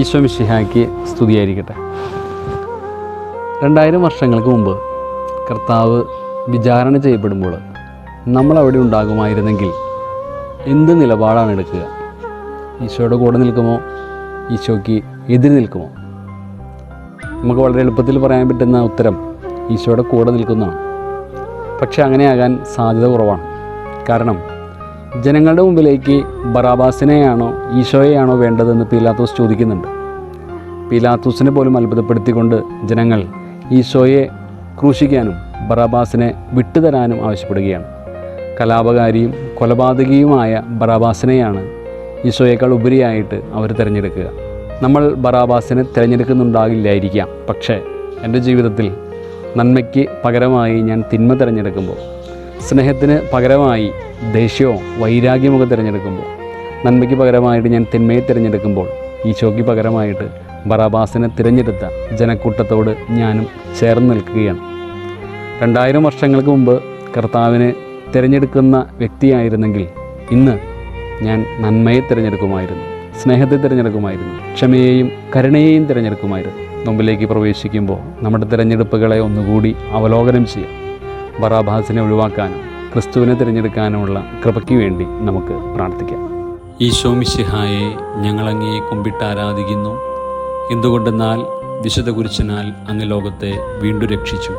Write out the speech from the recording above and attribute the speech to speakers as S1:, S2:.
S1: ഈശോ മിശിഹായ്ക്ക് സ്തുതിയായിരിക്കട്ടെ. 2000 വർഷങ്ങൾക്ക് മുമ്പ് കർത്താവ് വിചാരണ ചെയ്യപ്പെടുമ്പോൾ നമ്മളവിടെ ഉണ്ടാകുമായിരുന്നെങ്കിൽ എന്ത് നിലപാടാണ് എടുക്കുക? ഈശോയുടെ കൂടെ നിൽക്കുമോ, ഈശോയ്ക്ക് എതിര് നിൽക്കുമോ? നമുക്ക് വളരെ എളുപ്പത്തിൽ പറയാൻ പറ്റുന്ന ഉത്തരം ഈശോയുടെ കൂടെ നിൽക്കുന്നതാണ്. പക്ഷെ അങ്ങനെയാകാൻ സാധ്യത കുറവാണ്. കാരണം ജനങ്ങളുടെ മുമ്പിലേക്ക് ബറാബാസിനെയാണോ ഈശോയെയാണോ വേണ്ടതെന്ന് പീലാത്തോസ് ചോദിക്കുന്നുണ്ട്. പീലാത്തോസിനെ പോലും അത്ഭുതപ്പെടുത്തിക്കൊണ്ട് ജനങ്ങൾ ഈശോയെ ക്രൂശിക്കാനും ബറാബാസിനെ വിട്ടുതരാനും ആവശ്യപ്പെടുകയാണ്. കലാപകാരിയും കൊലപാതകിയുമായ ബറാബാസിനെയാണ് ഈശോയേക്കാൾ ഉപരിയായിട്ട് അവർ തിരഞ്ഞെടുക്കുക. നമ്മൾ ബറാബാസിനെ തിരഞ്ഞെടുക്കുന്നുണ്ടാകില്ലായിരിക്കാം. പക്ഷേ എൻ്റെ ജീവിതത്തിൽ നന്മയ്ക്ക് പകരമായി ഞാൻ തിന്മ തിരഞ്ഞെടുക്കുമ്പോൾ, സ്നേഹത്തിന് പകരമായി ദേഷ്യവും വൈരാഗ്യമൊക്കെ തിരഞ്ഞെടുക്കുമ്പോൾ, നന്മയ്ക്ക് പകരമായിട്ട് ഞാൻ തിന്മയെ തിരഞ്ഞെടുക്കുമ്പോൾ, ഈശോയ്ക്ക് പകരമായിട്ട് ബറാബാസിനെ തിരഞ്ഞെടുത്ത ജനക്കൂട്ടത്തോട് ഞാനും ചേർന്ന് നിൽക്കുകയാണ്. 2000 വർഷങ്ങൾക്ക് മുമ്പ് കർത്താവിനെ തിരഞ്ഞെടുക്കുന്ന വ്യക്തിയായിരുന്നെങ്കിൽ ഇന്ന് ഞാൻ നന്മയെ തിരഞ്ഞെടുക്കുമായിരുന്നു, സ്നേഹത്തെ തിരഞ്ഞെടുക്കുമായിരുന്നു, ക്ഷമയെയും കരുണയെയും തിരഞ്ഞെടുക്കുമായിരുന്നു. മുമ്പിലേക്ക് പ്രവേശിക്കുമ്പോൾ നമ്മുടെ തിരഞ്ഞെടുപ്പുകളെ ഒന്നുകൂടി അവലോകനം ചെയ്യാം. ബറാബാസിനെ ഒഴിവാക്കാനും ക്രിസ്തുവിനെ തിരഞ്ഞെടുക്കാനുമുള്ള കൃപയ്ക്ക് വേണ്ടി നമുക്ക് പ്രാർത്ഥിക്കാം. ഈശോ മിശിഹായെ ഞങ്ങളങ്ങയെ കുമ്പിട്ട് ആരാധിക്കുന്നു. എന്തുകൊണ്ടെന്നാൽ വിശുദ്ധ കുരിശിനാൽ അങ്ങ് ലോകത്തെ വീണ്ടും രക്ഷിച്ചു.